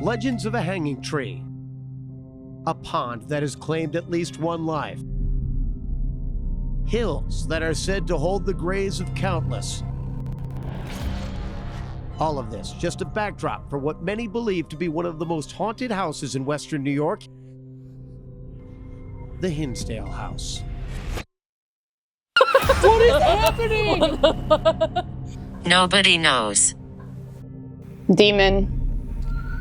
legends of a hanging tree, a pond that has claimed at least one life, hills that are said to hold the graves of countless. All of this just a backdrop for what many believe to be one of the most haunted houses in Western New York, the Hinsdale House. What is happening? Nobody knows. Demon.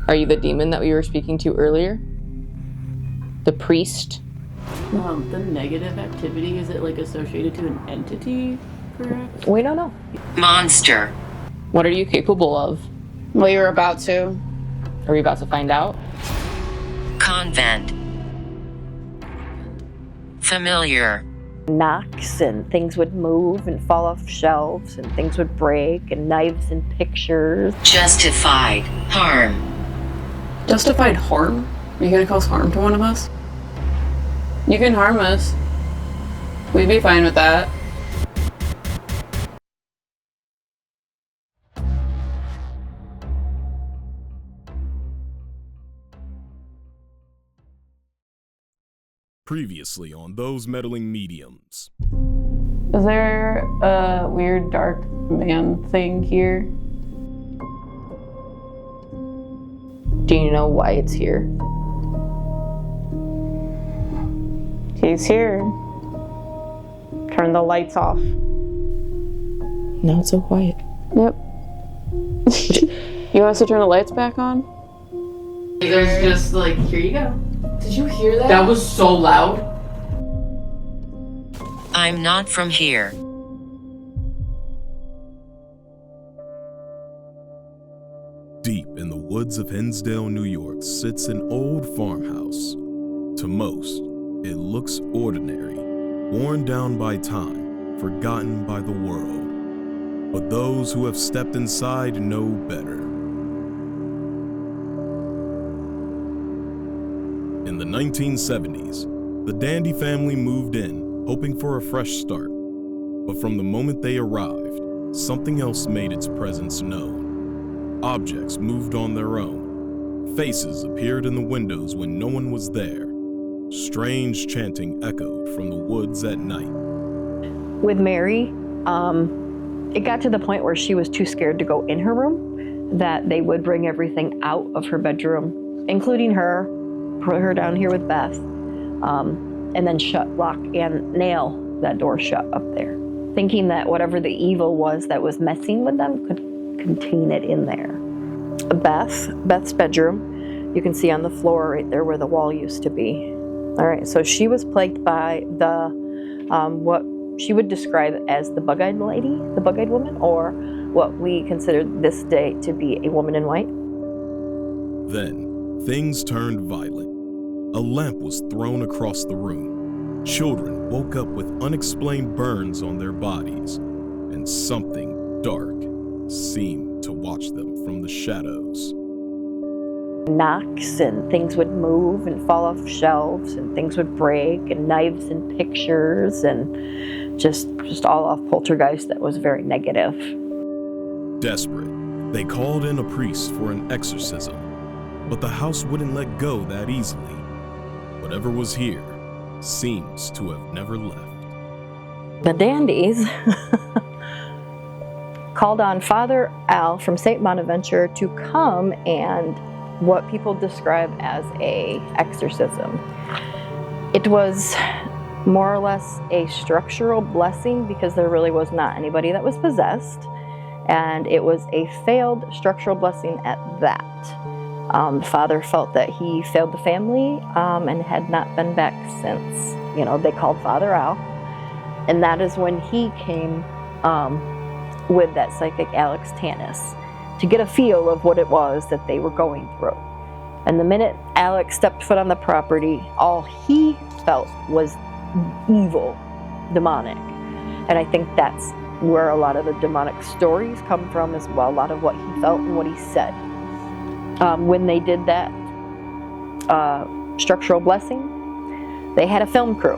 Are you the demon that we were speaking to earlier? The priest? The negative activity, is it like associated to an entity, perhaps? We don't know. Monster. What are you capable of? Well, you were about to. Are we about to find out? Convent. Familiar. Knocks and things would move and fall off shelves and things would break and knives and pictures. Justified. Harm. Justified harm? Are you gonna cause harm to one of us? You can harm us. We'd be fine with that. Previously on Those Meddling Mediums. Is there a weird dark man thing here? Do you know why it's here? He's here. Turn the lights off. No, it's so quiet. Yep. You want us to turn the lights back on? There's just like, here you go. Did you hear that? That was so loud. I'm not from here. Deep in the woods of Hinsdale, New York, sits an old farmhouse. To most, it looks ordinary, worn down by time, forgotten by the world. But those who have stepped inside know better. In the 1970s, the Dandy family moved in, hoping for a fresh start. But from the moment they arrived, something else made its presence known. Objects moved on their own. Faces appeared in the windows when no one was there. Strange chanting echoed from the woods at night. With Mary, it got to the point where she was too scared to go in her room, that they would bring everything out of her bedroom, including her, put her down here with Beth, and then lock and nail that door shut up there, thinking that whatever the evil was that was messing with them could contain it in there. Beth's bedroom, you can see on the floor right there where the wall used to be. All right, so she was plagued by the, what she would describe as the bug-eyed lady, the bug-eyed woman, or what we consider this day to be a woman in white. Then, things turned violent. A lamp was thrown across the room. Children woke up with unexplained burns on their bodies, and something dark seemed to watch them from the shadows. Knocks and things would move and fall off shelves and things would break and knives and pictures and just all off poltergeist that was very negative. Desperate, they called in a priest for an exorcism, but the house wouldn't let go that easily. Whatever was here seems to have never left. The Dandies called on Father Al from St. Bonaventure to come and what people describe as a exorcism. It was more or less a structural blessing because there really was not anybody that was possessed, and it was a failed structural blessing at that. Father felt that he failed the family and had not been back since. You know, they called Father Al, and that is when he came with that psychic Alex Tanis to get a feel of what it was that they were going through. And the minute Alex stepped foot on the property, all he felt was evil, demonic. And I think that's where a lot of the demonic stories come from as well, a lot of what he felt and what he said. When they did that structural blessing, they had a film crew.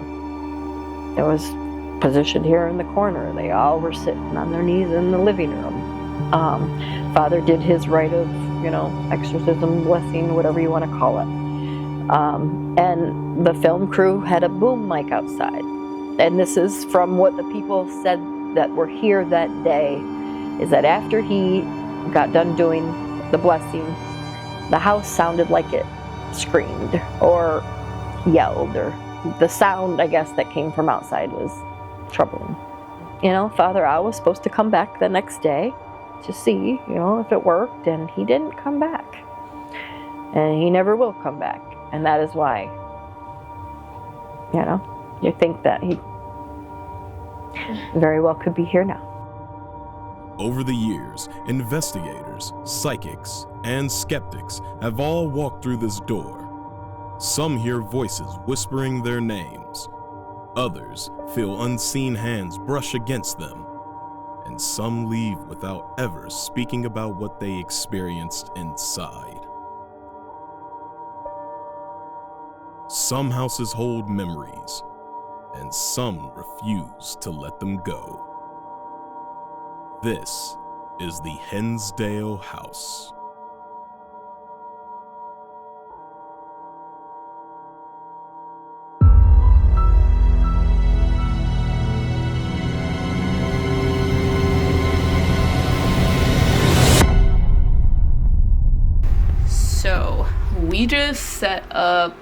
It was positioned here in the corner. They all were sitting on their knees in the living room. Father did his rite of, exorcism, blessing, whatever you want to call it. And the film crew had a boom mic outside. And this is from what the people said that were here that day, is that after he got done doing the blessing, the house sounded like it screamed or yelled, or the sound, I guess, that came from outside was troubling. Father Al was supposed to come back the next day to see, if it worked, and he didn't come back. And he never will come back. And that is why, you think that he very well could be here now. Over the years, investigators, psychics, and skeptics have all walked through this door. Some hear voices whispering their names. Others feel unseen hands brush against them. And some leave without ever speaking about what they experienced inside. Some houses hold memories, and some refuse to let them go. This is the Hinsdale House. So, we just set up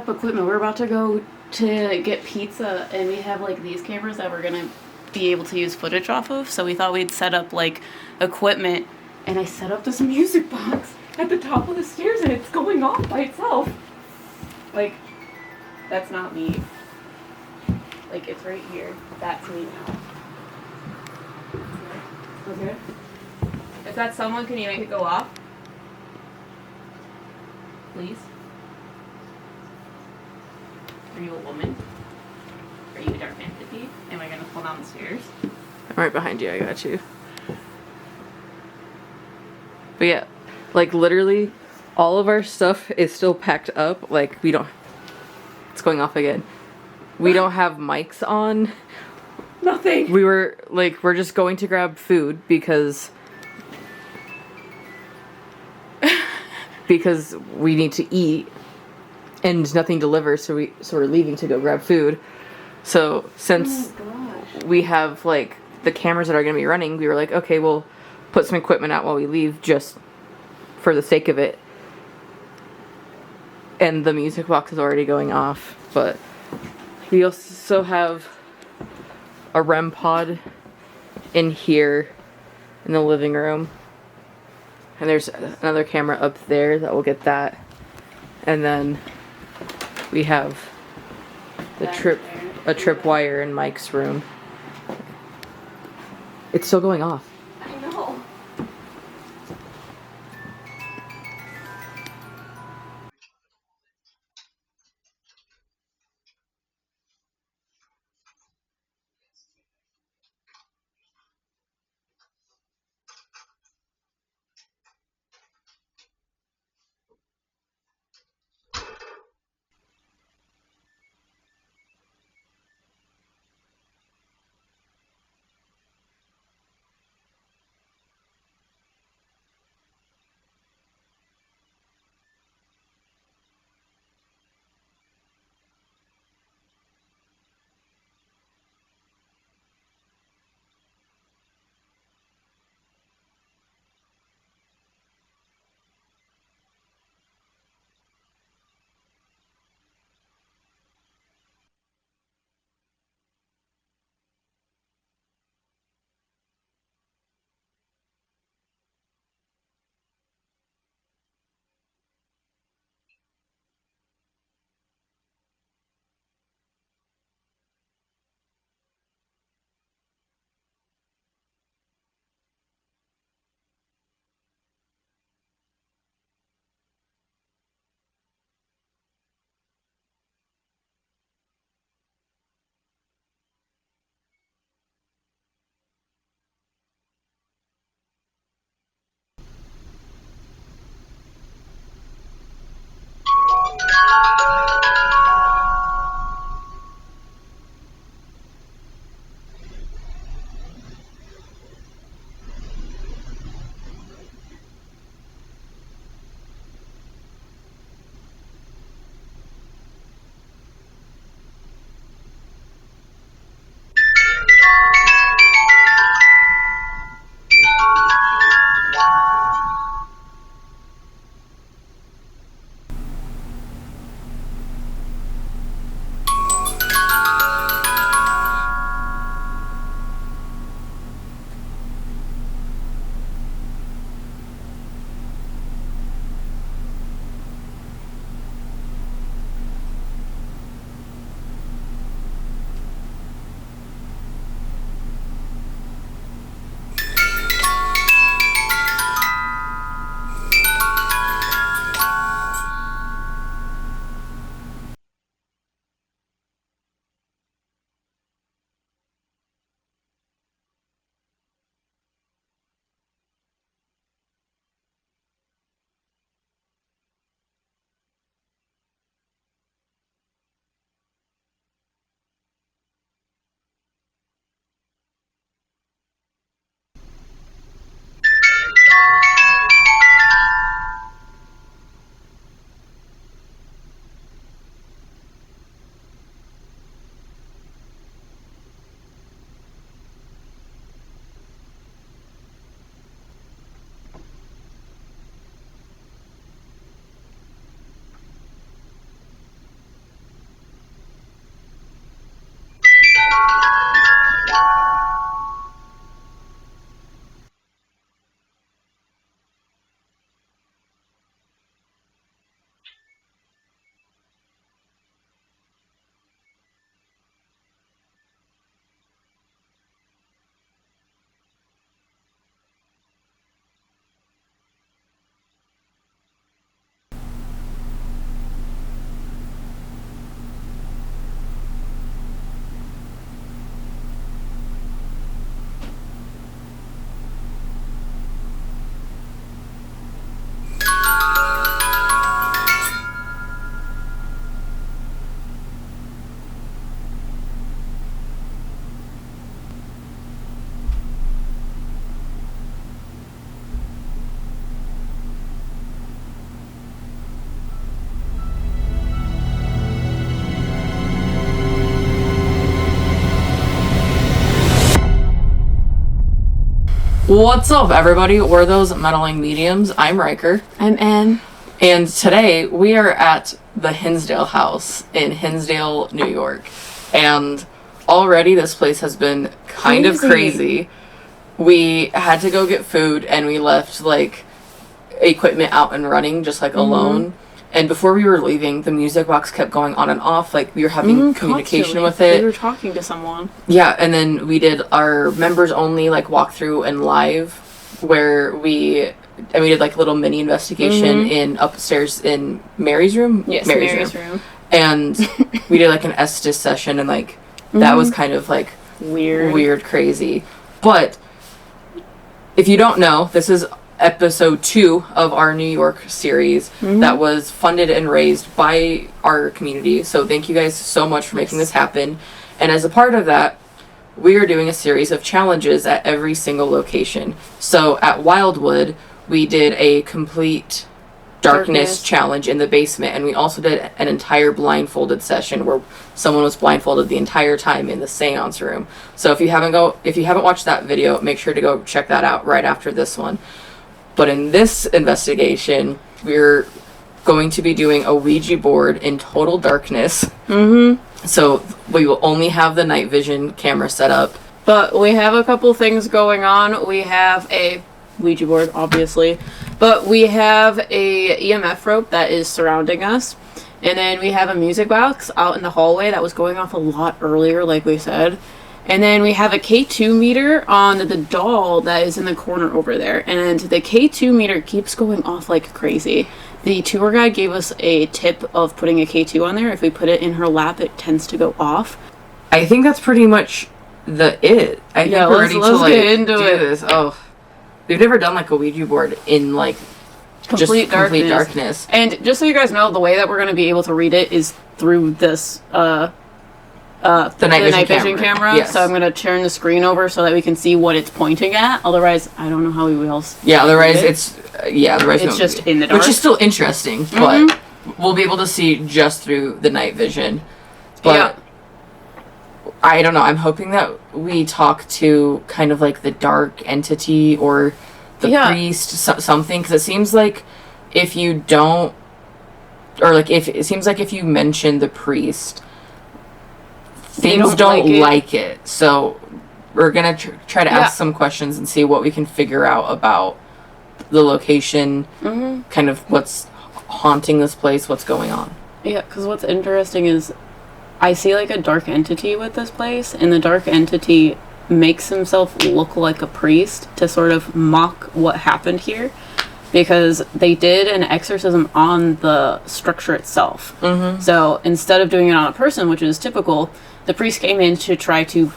equipment. We're about to go to get pizza, and we have like these cameras that we're gonna be able to use footage off of. So we thought we'd set up like equipment, and I set up this music box at the top of the stairs, and it's going off by itself. Like, that's not me. Like, it's right here. That's me now. Okay. If that's someone, can you make it go off? Please? Are you a woman? Are you a dark entity? Am I gonna fall down the stairs? I'm right behind you, I got you. But yeah, like literally all of our stuff is still packed up. Like it's going off again. We don't have mics on. Nothing. We're just going to grab food because we need to eat and nothing delivers, so we're leaving to go grab food. So since we have like the cameras that are going to be running, we were like, okay, we'll put some equipment out while we leave just for the sake of it. And the music box is already going off, but we also have a REM pod in here in the living room. And there's another camera up there that will get that. And then we have a tripwire in Mike's room. It's still going off. I know. What's up, everybody? We're those meddling mediums. I'm Riker. I'm Anne. And today we are at the Hinsdale House in Hinsdale, New York. And already this place has been kind of crazy. We had to go get food and we left like equipment out and running just like alone. And before we were leaving, the music box kept going on and off. Like, we were having communication with it. We were talking to someone. Yeah, and then we did our members only, like, walkthrough and live, where we did, like, a little mini investigation in upstairs in Mary's room? Yes, Mary's room. And we did, like, an Estes session, and, like, that was kind of, like, weird, crazy. But, if you don't know, this is episode 2 of our New York series that was funded and raised by our community. So thank you guys so much for making this happen. And as a part of that, we are doing a series of challenges at every single location. So at Wildwood, we did a complete darkness challenge in the basement, and we also did an entire blindfolded session where someone was blindfolded the entire time in the seance room. So if you haven't watched that video, make sure to go check that out right after this one. But in this investigation, we're going to be doing a Ouija board in total darkness. So we will only have the night vision camera set up. But we have a couple things going on. We have a Ouija board, obviously. But we have a EMF rope that is surrounding us. And then we have a music box out in the hallway that was going off a lot earlier, like we said. And then we have a K2 meter on the doll that is in the corner over there. And the K2 meter keeps going off like crazy. The tour guide gave us a tip of putting a K2 on there. If we put it in her lap, it tends to go off. I think that's pretty much I think we're ready to like get into this. Oh, we've never done like a Ouija board in like complete darkness. And just so you guys know, the way that we're going to be able to read it is through this the night vision camera. Yes. So I'm going to turn the screen over so that we can see what it's pointing at. Otherwise, I don't know how we will. Otherwise it's just in the dark. Which is still interesting, but we'll be able to see just through the night vision. But I don't know. I'm hoping that we talk to kind of like the dark entity or the priest, something, because it seems like if you don't, or like it seems like if you mention the priest, things don't like it. So we're gonna try to ask some questions and see what we can figure out about the location, kind of what's haunting this place, what's going on. Yeah, because what's interesting is I see like a dark entity with this place, and the dark entity makes himself look like a priest to sort of mock what happened here, because they did an exorcism on the structure itself. So instead of doing it on a person, which is typical, the priest came in to try to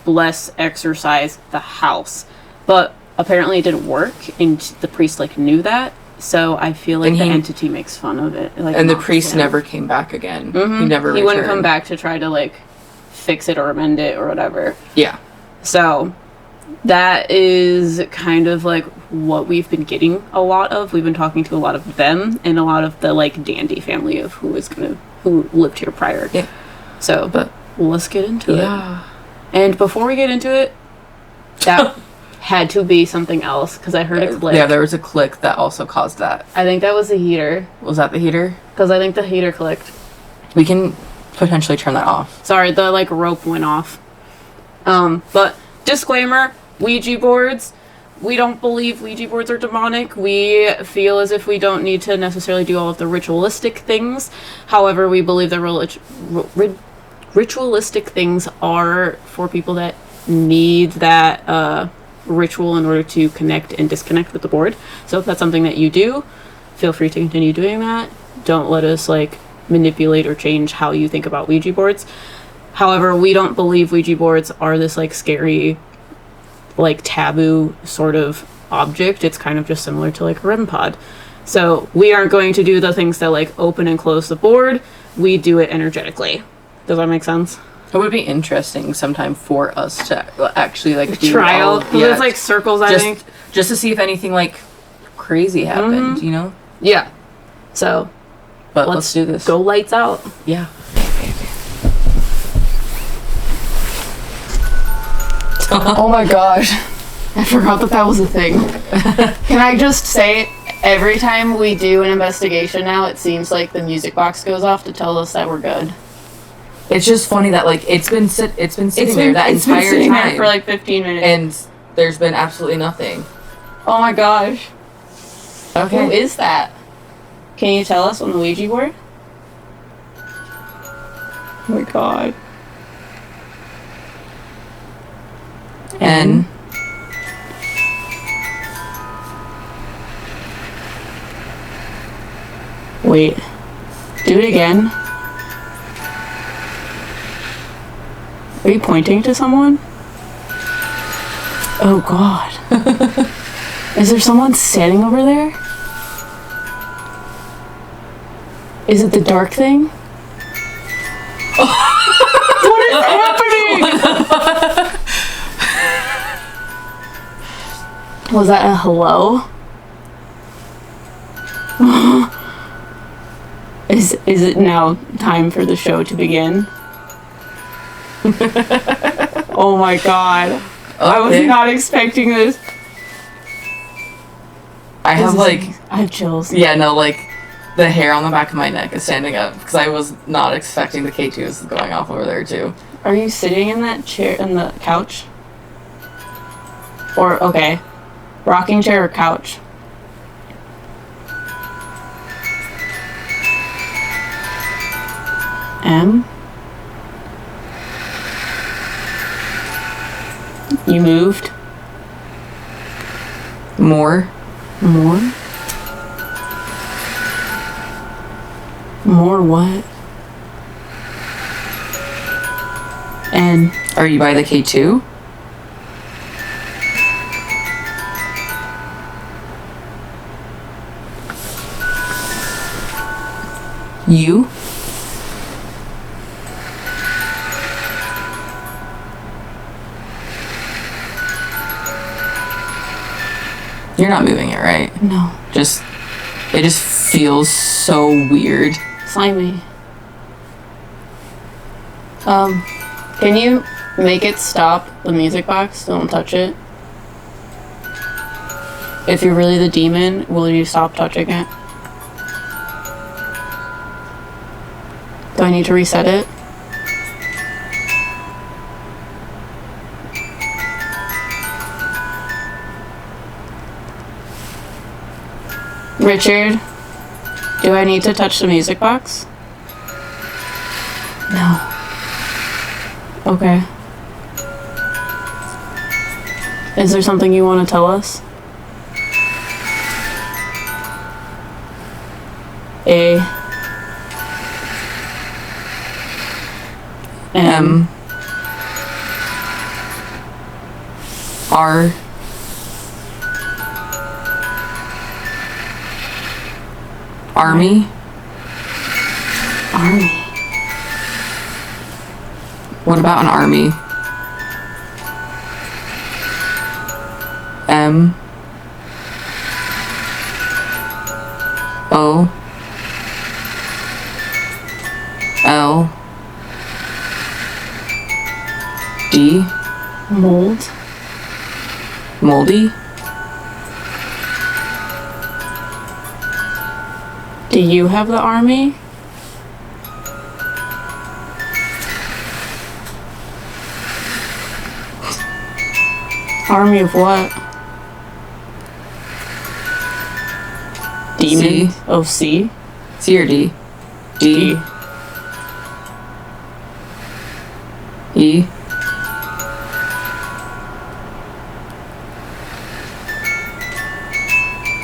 exorcise the house. But apparently it didn't work, and the priest like knew that. So I feel like the entity makes fun of it. Like, and the priest never came back again. He never returned. He wouldn't come back to try to like fix it or amend it or whatever. Yeah. So that is kind of like what we've been getting a lot of. We've been talking to a lot of them and a lot of the like Dandy family of who lived here prior. Yeah. So, but let's get into it. And before we get into it, that had to be something else, because I heard a click. Yeah, there was a click that also caused that. I think that was the heater. Was that the heater? Because I think the heater clicked. We can potentially turn that off. Sorry, the like rope went off. But disclaimer, Ouija boards. We don't believe Ouija boards are demonic. We feel as if we don't need to necessarily do all of the ritualistic things. However, we believe the ritualistic things are for people that need that ritual in order to connect and disconnect with the board. So if that's something that you do, feel free to continue doing that. Don't let us like manipulate or change how you think about Ouija boards. However, we don't believe Ouija boards are this like scary, like taboo sort of object. It's kind of just similar to like a REM pod. So we aren't going to do the things that like open and close the board. We do it energetically. Does that make sense? It would be interesting sometime for us to actually like do trial. It's like circles, I think. Just to see if anything like crazy happened, you know? Yeah. So, but let's do this. Go lights out. Yeah. Oh my gosh. I forgot that was a thing. Can I just say, every time we do an investigation now, it seems like the music box goes off to tell us that we're good. It's just funny that like it's been sitting there that it's been entire sitting time there for like 15 minutes. and there's been absolutely nothing. Oh my gosh. Okay. Who is that? Can you tell us on the Ouija board? Oh my god. N. Wait. Do it again. Are you pointing to someone? Oh god. Is there someone standing over there? Is it the dark thing? What is happening? Was that a hello? Is it now time for the show to begin? Oh my god. I was not expecting this. I have chills. Yeah, no, like the hair on the back of my neck is standing up because I was not expecting the K2s going off over there too. Are you sitting in that chair, in the couch? Or, okay, rocking chair or couch? M? You moved? More? More? More what? And Are you by the K2? You? You're not moving it, right? no, It just feels so weird. slimy. Can you make it stop the music box? Don't touch it. If you're really the demon, will you stop touching it? Do I need to reset it? Richard, do I need to touch the music box? No. Okay. Is there something you want to tell us? A. M. R. Army? Army. What about an army? M. O. L. D. Mold. Moldy? Do you have the army? Army of what? Demon? C. Oh, C? C or D? D. E.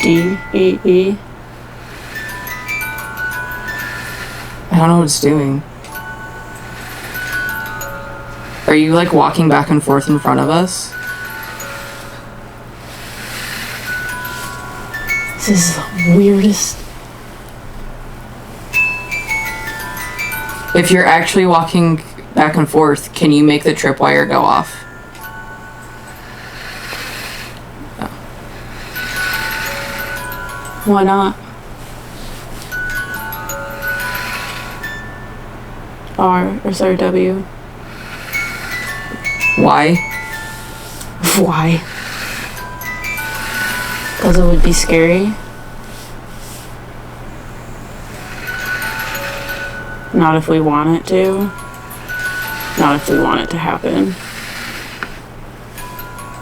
D. E. E. I don't know what it's doing. Are you like walking back and forth in front of us? This is the weirdest. If you're actually walking back and forth, can you make the tripwire go off? Why not? R, or sorry, W. Why? Why? Because it would be scary. Not if we want it to. Not if we want it to happen.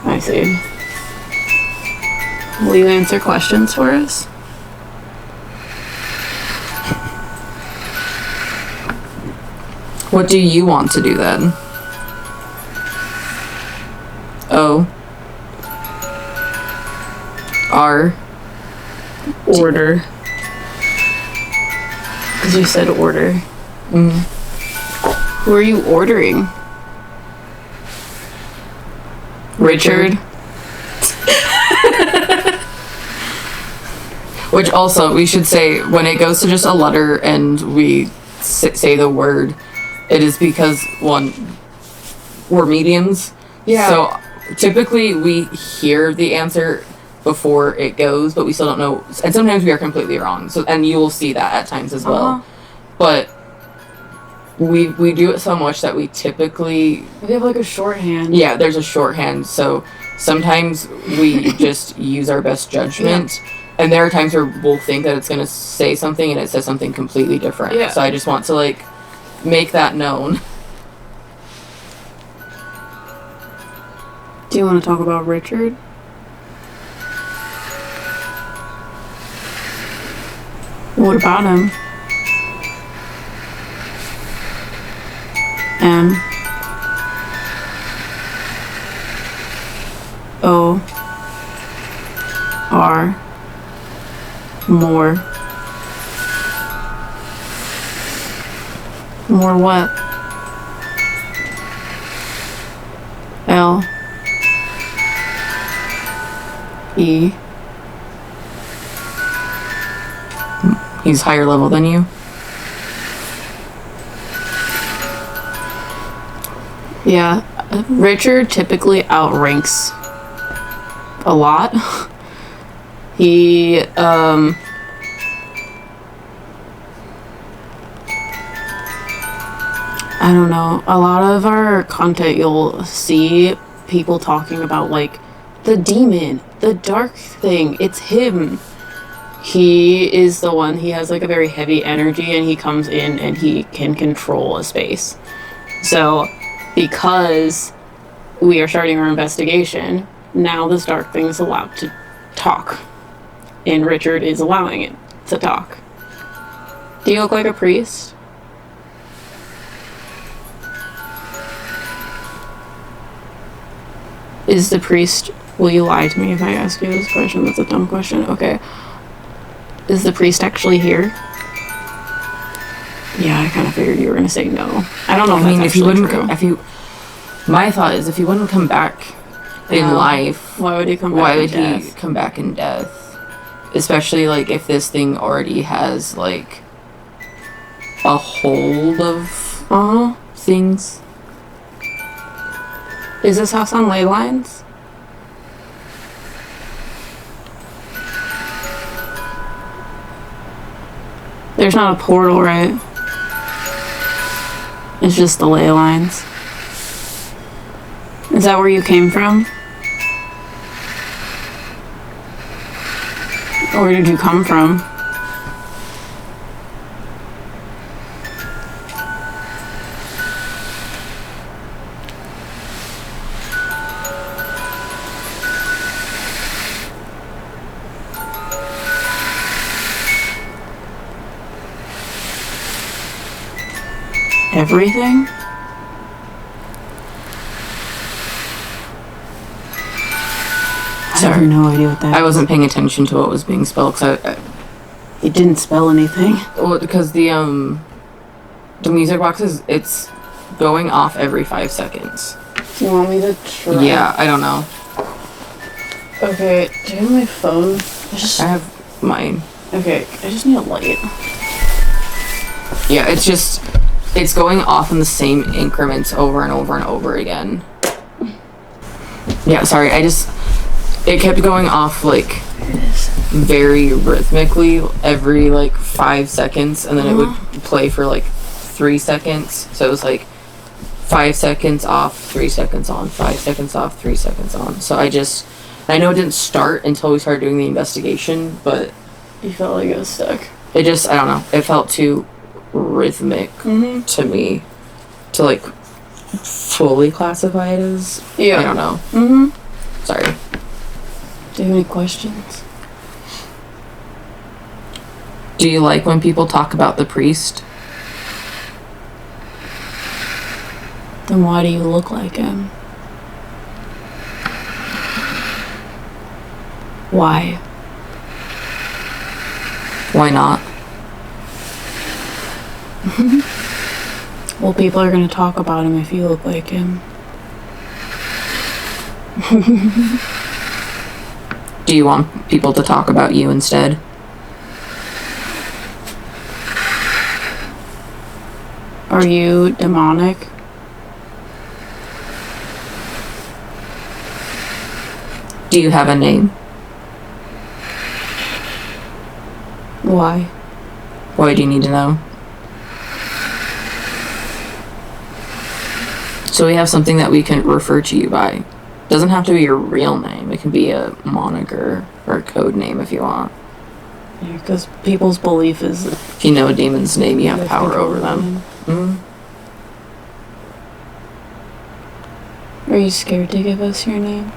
I see. Will you answer questions for us? What do you want to do then? O. R. Order. Because you said order. Who are you ordering? Richard. Which also, we should say, when it goes to just a letter and we say the word, it is because, one, we're mediums. Yeah. So typically we hear the answer before it goes, but we still don't know. And sometimes we are completely wrong. So, and you will see that at times as well. But we do it so much that we typically... We have like a shorthand. Yeah, there's a shorthand. So sometimes we just use our best judgment. Yeah. And there are times where we'll think that it's going to say something and it says something completely different. Yeah. So I just want to, like, make that known. Do you want to talk about Richard? What about him? M. O. R. More. More what? L. E. He's higher level than you? Yeah. Richard typically outranks a lot. He, I don't know. A lot of our content, you'll see people talking about, like, the demon, the dark thing. It's him. He is the one. He has, like, a very heavy energy, and he comes in and he can control a space. So, because we are starting our investigation, now this dark thing is allowed to talk. And Richard is allowing it to talk. Do you look like a priest? Is the priest... Will you lie to me if I ask you this question? That's a dumb question. Okay. Is the priest actually here? Yeah, I kind of figured you were going to say no. I don't know if that's actually true. My thought is, if he wouldn't come back in life... Why would he come back in death? Why would he come back in death? Especially, like, if this thing already has, like, a hold of things. Is this house on ley lines? There's not a portal, right? It's just the ley lines. Is that where you came from? Or where did you come from? Everything? I have no idea what that is. I wasn't paying attention to what was being spelled because It didn't spell anything. Well, because the music boxes, it's going off every 5 seconds. Do you want me to try? Yeah, I don't know. Okay, do you have my phone? I have mine. Okay, I just need a light. Yeah, it's going off in the same increments over and over and over again. Yeah, sorry, it kept going off, like, very rhythmically every, like, 5 seconds, and then it would play for, like, 3 seconds. So it was, like, 5 seconds off, 3 seconds on, 5 seconds off, 3 seconds on. So I I know it didn't start until we started doing the investigation, but You felt like it was stuck. it just, I don't know, it felt too rhythmic to me to like fully classify it as. I don't know. Sorry. Do you have any questions? Do you like when people talk about the priest? Then why do you look like him? Why? Why not? Well, people are gonna talk about him if you look like him. Do you want people to talk about you instead? Are you demonic? Do you have a name? Why? Why do you need to know? So we have something that we can refer to you by. Doesn't have to be your real name. It can be a moniker or a code name if you want. Yeah, because people's belief is that If you know a demon's name, you have power over them. Are you scared to give us your name?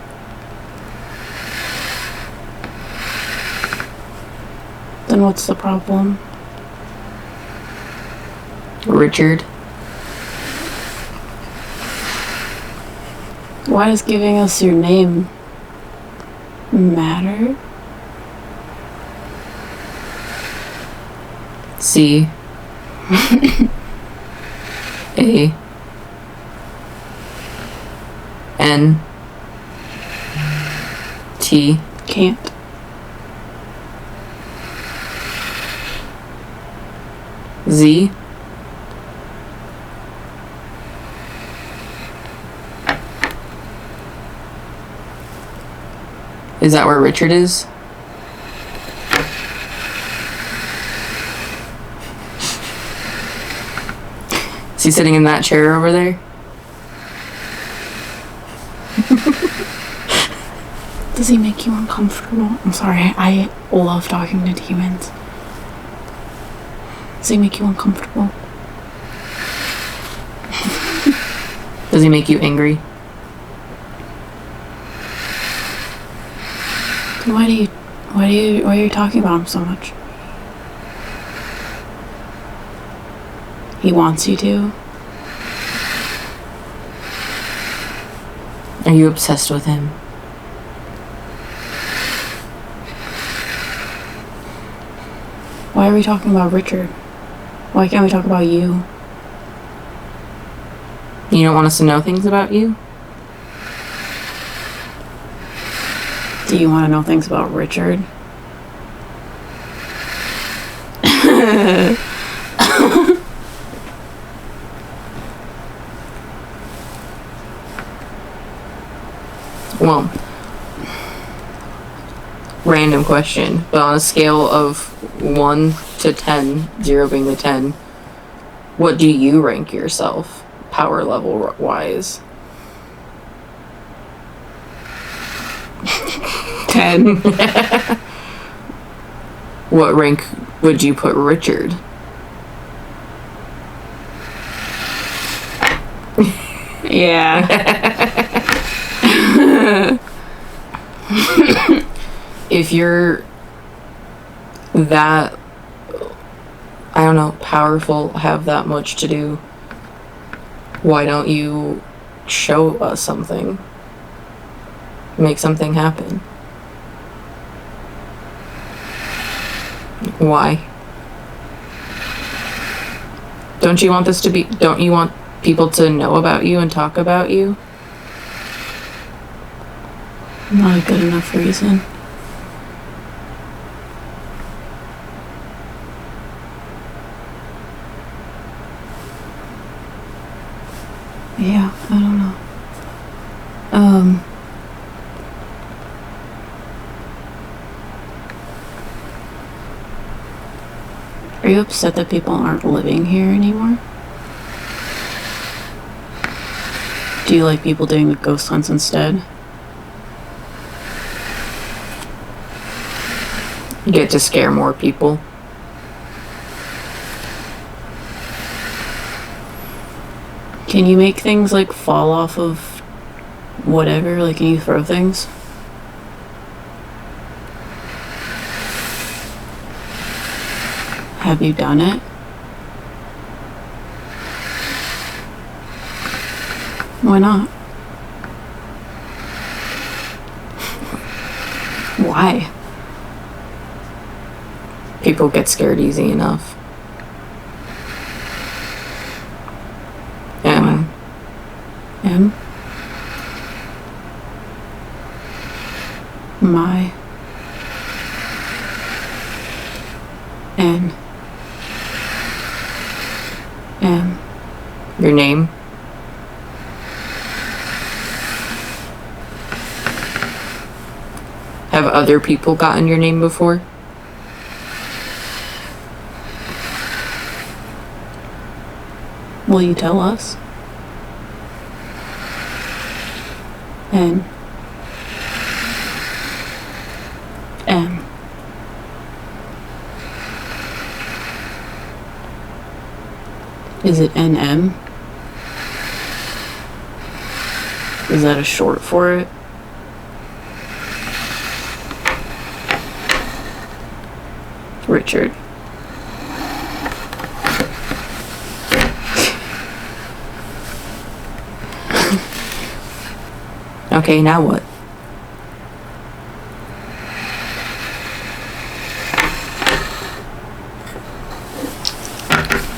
Then what's the problem? Richard. Why does giving us your name matter? C. A. N. T. Can't. Z. Is that where Richard is? Is he sitting in that chair over there? Does he make you uncomfortable? I'm sorry, I love talking to demons. Does he make you uncomfortable? Does he make you angry? Why are you talking about him so much? He wants you to. Are you obsessed with him? Why are we talking about Richard? Why can't we talk about you? You don't want us to know things about you? Do you want to know things about Richard? Well, random question, but on a scale of 1 to 10, 0 being the 10, what do you rank yourself, power level wise? 10. What rank would you put Richard? Yeah. If you're that, I don't know, powerful, have that much to do, why don't you show us something? Make something happen. Why? Don't you want people to know about you and talk about you? Not a good enough reason. Yeah, I don't know. Are you upset that people aren't living here anymore? Do you like people doing the ghost hunts instead? get to scare more people. Can you make things like fall off of whatever? Like, can you throw things? Have you done it? Why not? Why? People get scared easy enough. M? My. N. M. Your name? Have other people gotten your name before? Will you tell us? N. M. Is it NM? Is that a short for it? Richard. Okay, now what?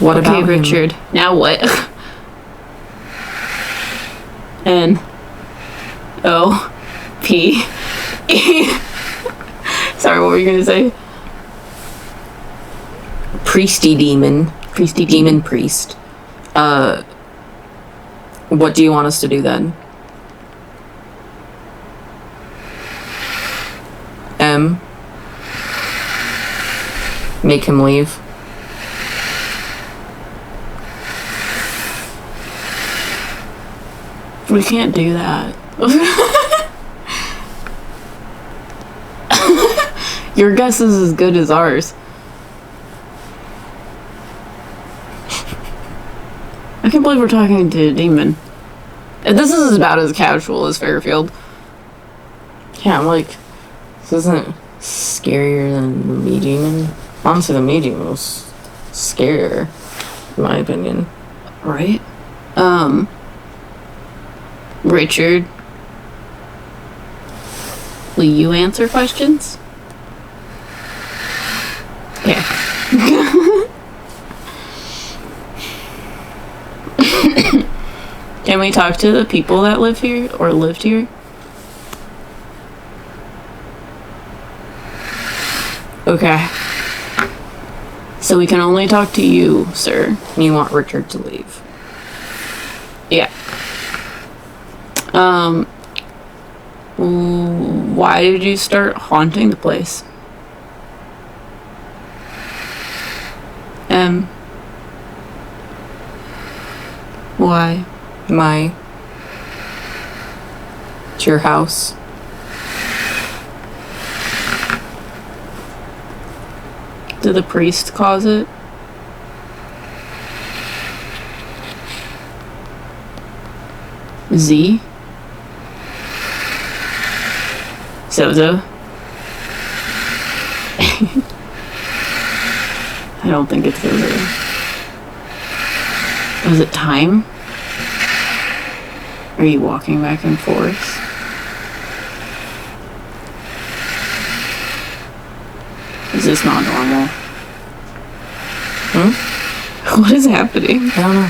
What about him? Richard. Now what? N. O. P. E. Sorry, what were you gonna say? Priesty demon. Priesty Demon priest. What do you want us to do then? M. Make him leave. We can't do that. Your guess is as good as ours. I can't believe we're talking to a demon. This is about as casual as Fairfield. Yeah, I'm like, this isn't scarier than the Me Demon. Honestly, the Me Demon was scarier, in my opinion. Right? Richard, will you answer questions? Yeah. Can we talk to the people that live here or lived here? Okay. So we can only talk to you, sir. You want Richard to leave. Yeah. Why did you start haunting the place? Why? It's your house. Did the priest cause it? Z? Zozo? I don't think it's Zozo. Was it time? Are you walking back and forth? Is this not normal? What is happening? I don't know.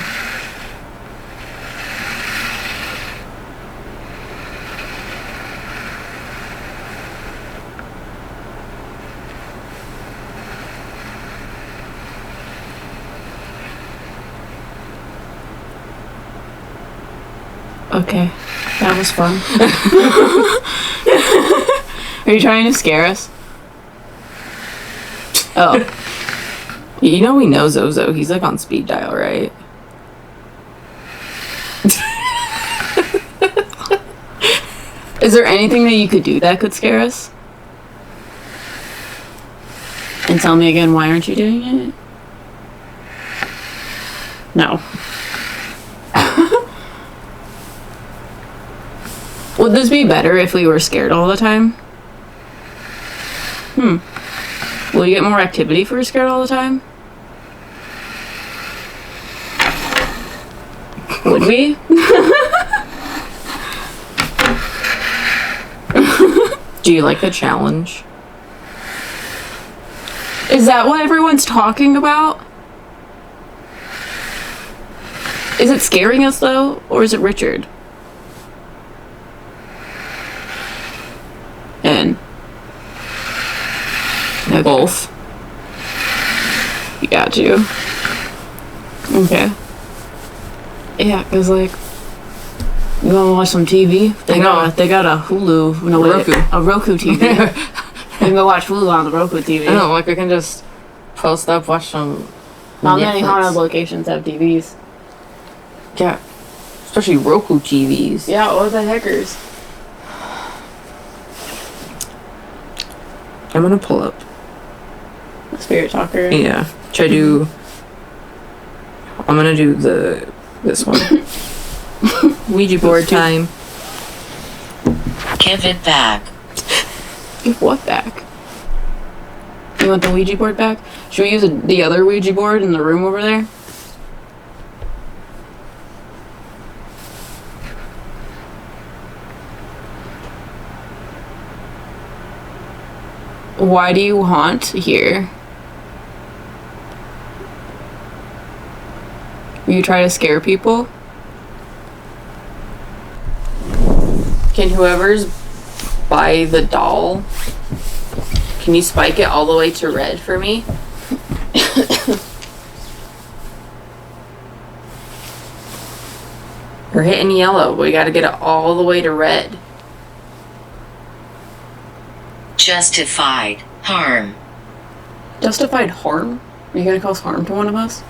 Okay, that was fun. Are you trying to scare us? Oh. You know we know Zozo. He's like on speed dial, right? Is there anything that you could do that could scare us? Tell me again, why aren't you doing it? No. Would this be better if we were scared all the time? Will you get more activity if we're scared all the time? Would we? Do you like the challenge? Is that what everyone's talking about? Is it scaring us though, or is it Richard? And Both. you got you. Okay. Yeah, cause like, you wanna watch some TV? They got a Hulu, no wait, Roku. a Roku TV. We can go watch Hulu on the Roku TV. I know, like we can just post up, watch some. How many Netflix. haunted locations have TVs? Yeah, especially Roku TVs. Yeah, what the heckers? I'm gonna pull up. Spirit Talker. Yeah, should I do? I'm gonna do this one. Ouija board time. Give it back. Give what back? You want the Ouija board back? Should we use the other Ouija board in the room over there? Why do you haunt here? You try to scare people? Can whoever's by the doll, can you spike it all the way to red for me? We're hitting yellow. We gotta get it all the way to red. Justified harm. Justified harm? Are you gonna cause harm to one of us?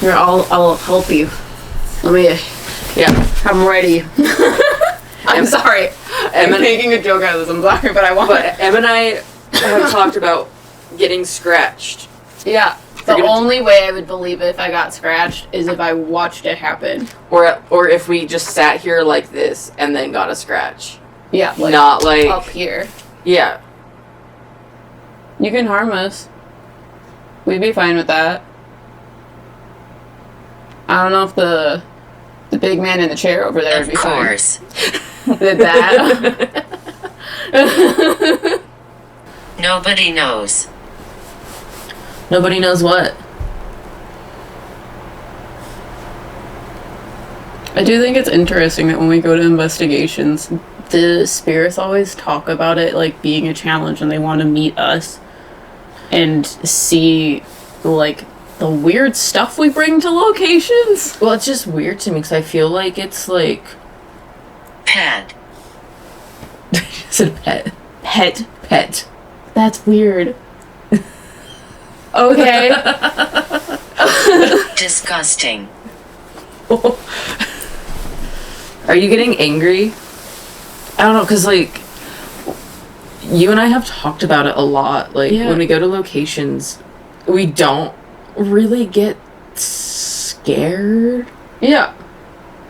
Here, I'll help you. Let me. Yeah. I'm ready. I'm sorry. I'm making a joke out of this. I'm sorry, but I want. But Em and I have talked about getting scratched. Yeah. The only way I would believe it if I got scratched is if I watched it happen. Or if we just sat here like this and then got a scratch. Yeah. Like Not like up here. Yeah. You can harm us. We'd be fine with that. I don't know if the big man in the chair over there would be Of course. fine with that. Nobody knows. Nobody knows what. I do think it's interesting that when we go to investigations, the spirits always talk about it like being a challenge and they want to meet us and see like the weird stuff we bring to locations. Well, it's just weird to me because I feel like it's like... Pet. Is it a pet? Pet. Pet. That's weird. Okay. Disgusting. Are you getting angry? I don't know, because, like, you and I have talked about it a lot. Like, Yeah. when we go to locations, we don't really get scared. Yeah.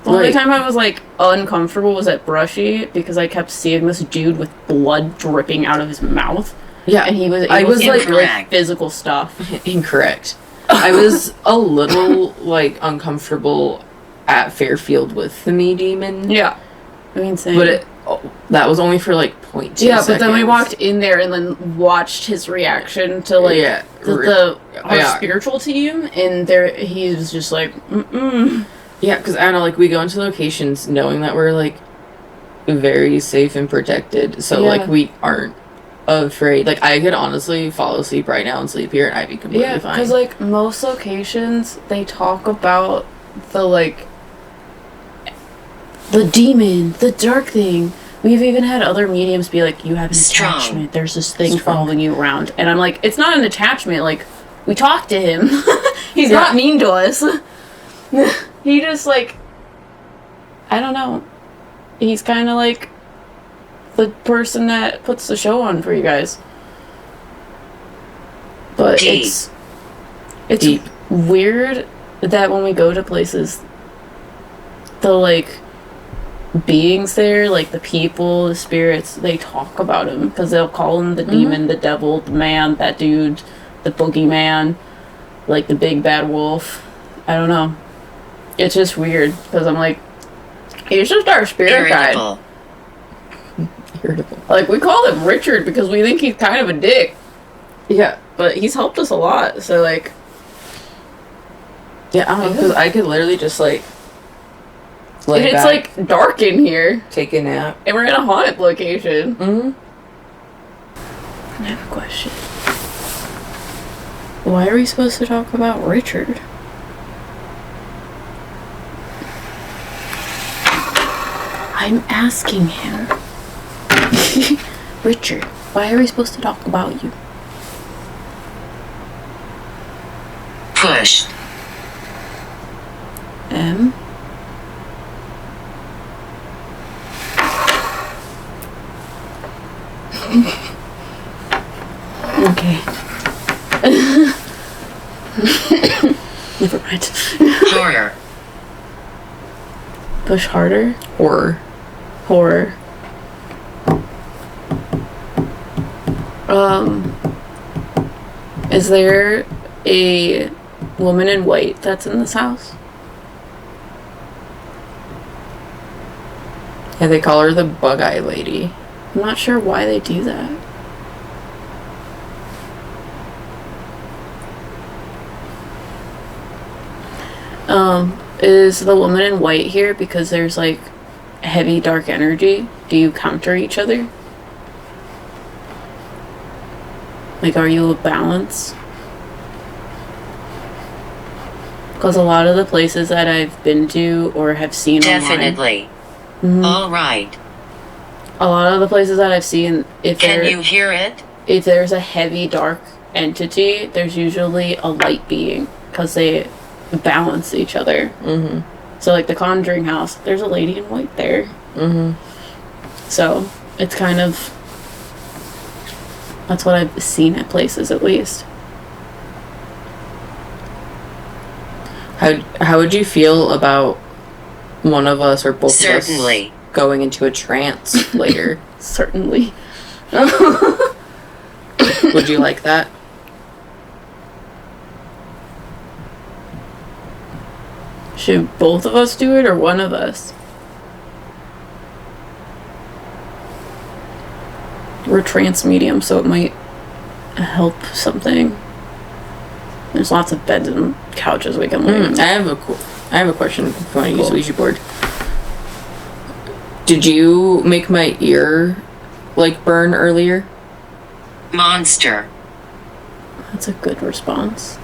The only Like- time I was like uncomfortable was at Brushy because I kept seeing this dude with blood dripping out of his mouth. Yeah. And he was I was like Incorrect. physical stuff. Incorrect. I was a little, like, uncomfortable at Fairfield with the Me Demon. Yeah. I mean, same. But that was only for, like, 0.2 yeah, but then we seconds. walked in there and then watched his reaction to like Yeah. our Yeah. spiritual team, and there he was just like, mm-mm. Yeah, because I don't know, like, we go into locations knowing that we're, like, very safe and protected. So, Yeah. like, we aren't afraid. Like, I could honestly fall asleep right now and sleep here and I'd be completely Yeah, fine. because like most locations, they talk about the like the demon, the dark thing. We've even had other mediums be like, you have an Strong. attachment. There's this thing Strong. following you around. And I'm like, it's not an attachment. Like, we talked to him. He's Yeah. not mean to us. He just, like, I don't know. He's kind of like the person that puts the show on for you guys. But Deep. it's Deep. weird that when we go to places, the like beings there, like the people, the spirits, they talk about him because they'll call him the demon, the devil, the man, that dude, the boogeyman, like the big bad wolf. I don't know. It's just weird because I'm like, he's just our spirit guide. Irritable. Irritable. Like, we call him Richard because we think he's kind of a dick. Yeah. But he's helped us a lot, so like... Yeah, I don't know, because I could literally just, like... And it's, like, dark in here. take a nap. And we're in a haunted location. Mm-hmm. I have a question. Why are we supposed to talk about Richard? I'm asking him. Richard, why are we supposed to talk about you? Push. M? Okay. Never mind. Horror. Push harder? Horror. Horror. Is there a woman in white that's in this house? Yeah, they call her the Bug-Eye Lady. I'm not sure why they do that. Is the woman in white here because there's like heavy dark energy? Do you counter each other? Like, are you a balance? Because a lot of the places that I've been to or have seen Definitely. online, All right. a lot of the places that I've seen, Can you hear it? if there's a heavy dark entity, there's usually a light being because they balance each other. Mm-hmm. So like the Conjuring house, there's a lady in white there. Mm-hmm. So it's kind of, that's what I've seen at places at least. How would you feel about one of us or both Certainly. of us going into a trance later? Certainly. Would you like that? Should both of us do it or one of us? We're trance medium, so it might help something. There's lots of beds and couches we can lay on. I have a question if you want to use Cool. Ouija board. Did you make my ear like burn earlier? Monster. That's a good response.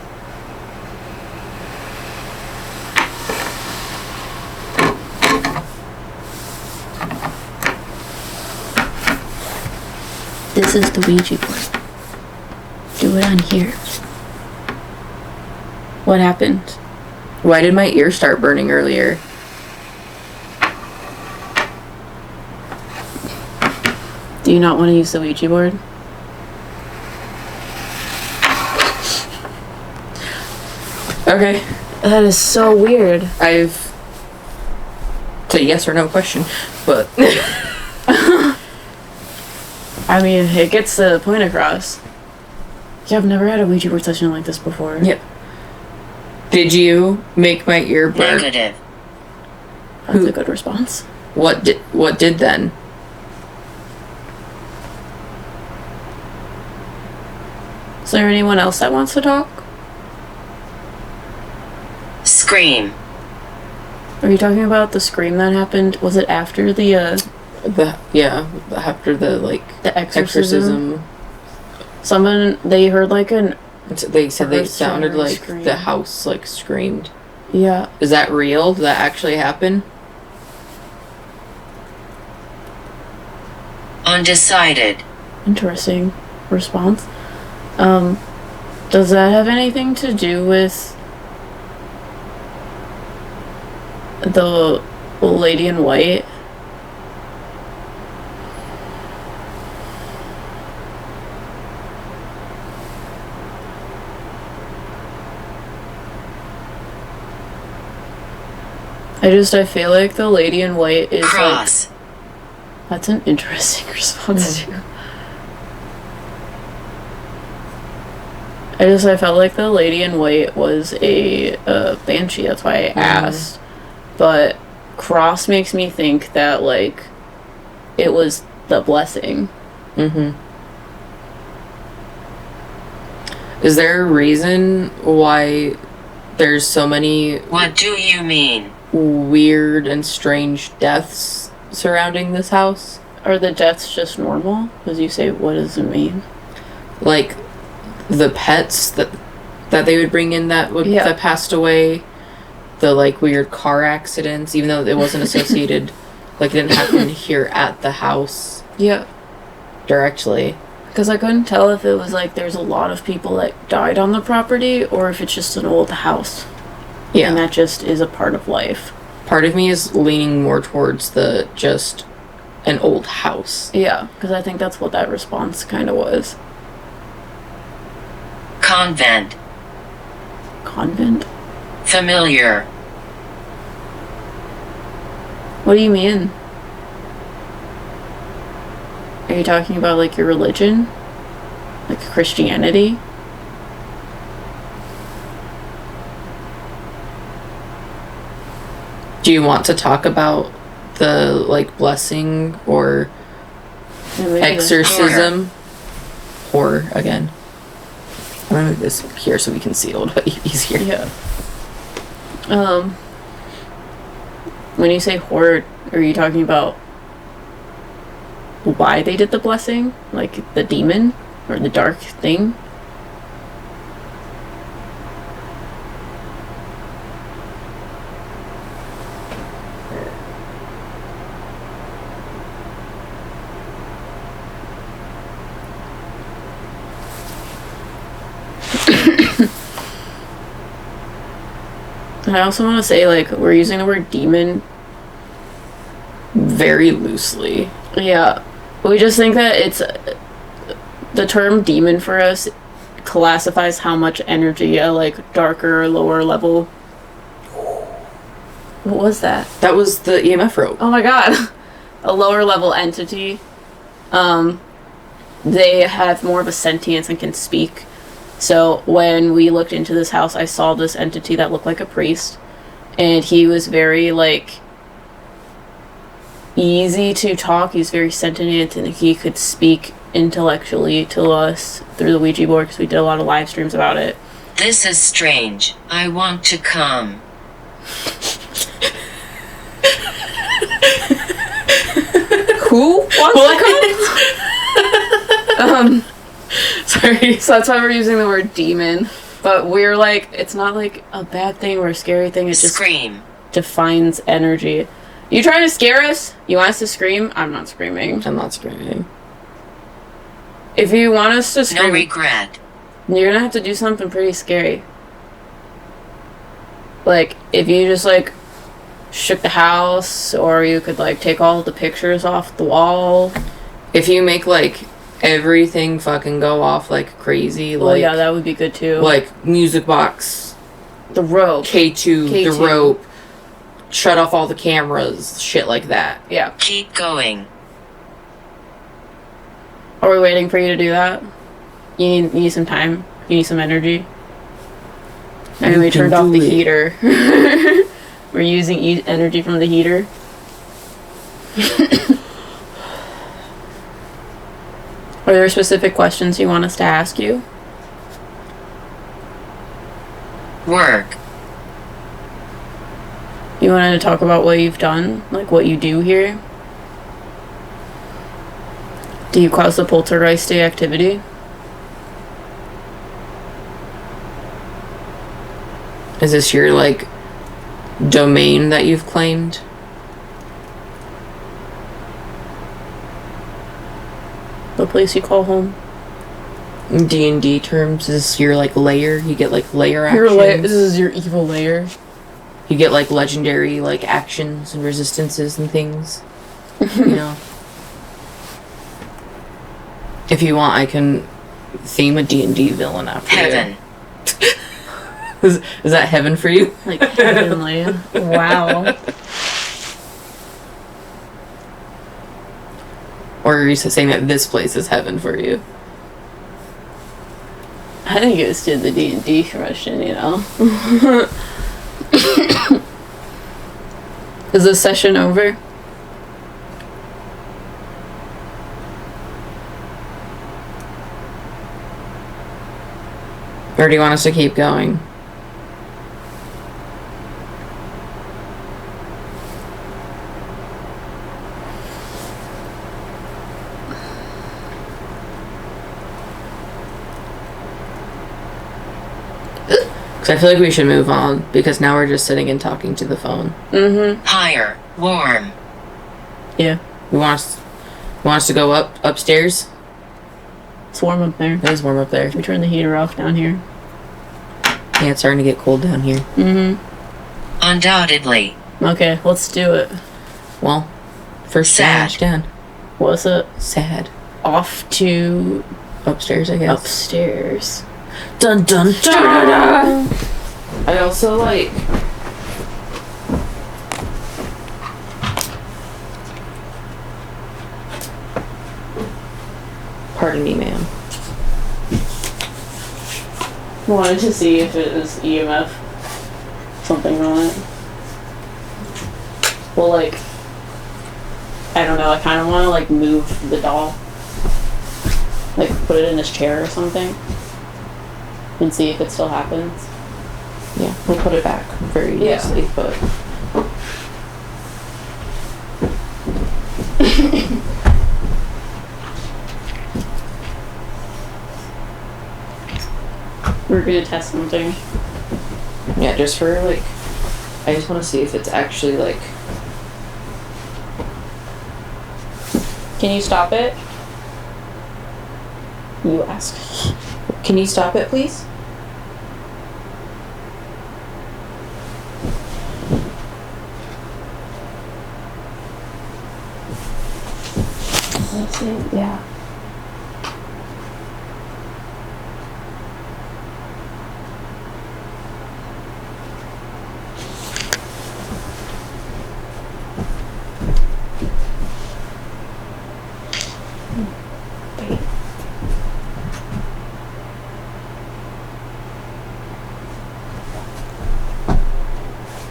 This is the Ouija board. Do it on here. What happened? Why did my ear start burning earlier? Do you not want to use the Ouija board? Okay. That is so weird. It's a yes or no question, but I mean, it gets the point across. Yeah, I've never had a Ouija board session like this before. yeah. Did you make my ear burn? Negative. That's a good response. What did then? Is there anyone else that wants to talk? Scream. Are you talking about the scream that happened? Was it after the After the exorcism? Someone, they heard like an... They said they Earth sounded shattering like scream. the house like screamed. Yeah. Is that real? Did that actually happen? Undecided. Interesting response. Does that have anything to do with the lady in white? I feel like the lady in white is Cross. like... That's an interesting response, too. I felt like the lady in white was a banshee, that's why I asked. But cross makes me think that, like, it was the blessing. Is there a reason why there's so many What do you mean? weird and strange deaths surrounding this house? Are the deaths just normal? Because you say, what does it mean? Like, the pets that they would bring in that passed away, the like weird car accidents, even though it wasn't associated, like it didn't happen here at the house directly. Because I couldn't tell if it was like there's a lot of people that died on the property or if it's just an old house. Yeah. And that just is a part of life. Part of me is leaning more towards the just an old house. Yeah, because I think that's what that response kind of was. Convent. Convent? Familiar. What do you mean? Are you talking about like your religion? Like Christianity? Do you want to talk about the like blessing or exorcism? Horror again. I'm gonna move this here so we can see a little bit easier. Yeah. When you say horror, are you talking about why they did the blessing? Like the demon? Or the dark thing? I also want to say, like, we're using the word demon very loosely. Yeah. We just think that it's... the term demon for us classifies how much energy a, like, darker or lower level... What was that? That was the EMF rope. Oh my god. A lower level entity. They have more of a sentience and can speak. So when we looked into this house, I saw this entity that looked like a priest. And he was very, like, easy to talk. He's very sentient and he could speak intellectually to us through the Ouija board because we did a lot of live streams about it. This is strange. I want to come. Who wants to come? Sorry. So that's why we're using the word demon. But we're like, it's not like a bad thing or a scary thing. It just Scream. defines energy. You trying to scare us? You want us to scream? I'm not screaming. I'm not screaming. If you want us to scream, No regret. you're gonna have to do something pretty scary. Like, if you just, like, shook the house, or you could, like, take all the pictures off the wall. If you make, like, everything fucking go off like crazy, Well, like, yeah, that would be good too. like music box, the rope. K2, the K2. rope, shut off all the cameras, shit like that. Yeah. Keep going. Are we waiting for you to do that? You need some time? You need some energy? And You we can turned off do the it. heater. We're using energy from the heater. Are there specific questions you want us to ask you? Work. You wanted to talk about what you've done? Like what you do here? Do you cause the poltergeisty activity? Is this your, like, domain that you've claimed? The place you call home? In D&D terms, is this your, like, layer? You get, like, layer actions? This is your evil lair. You get, like, legendary, like, actions and resistances and things. You know? If you want, I can theme a D&D villain after Heaven. Is that heaven for you? Like heavenly. Wow. Or are you saying that this place is heaven for you? I think it was to the D&D question, you know. Is this session over? Or do you want us to keep going? Because I feel like we should move on, because now we're just sitting and talking to the phone. Mm-hmm. Higher. Warm. Yeah. You want us to go upstairs? It's warm up there. It is warm up there. We turn the heater off down here. Yeah, it's starting to get cold down here. Mm-hmm. Undoubtedly. Okay, let's do it. Well, first Sad. done. What's it? Sad. Off to Upstairs, I guess. upstairs. Dun dun dun! I also like... Pardon me, ma'am. Wanted to see if it was EMF. Something on it. Well, like, I don't know, I kind of want to, like, move the doll. Like, put it in this chair or something. And see if it still happens. Yeah, we'll put it back very Yeah. easily, but... We're gonna test something. Yeah, just for, like... I just want to see if it's actually, like... Can you stop it? You ask. Can you stop it, please? Let's see. Yeah. Wait.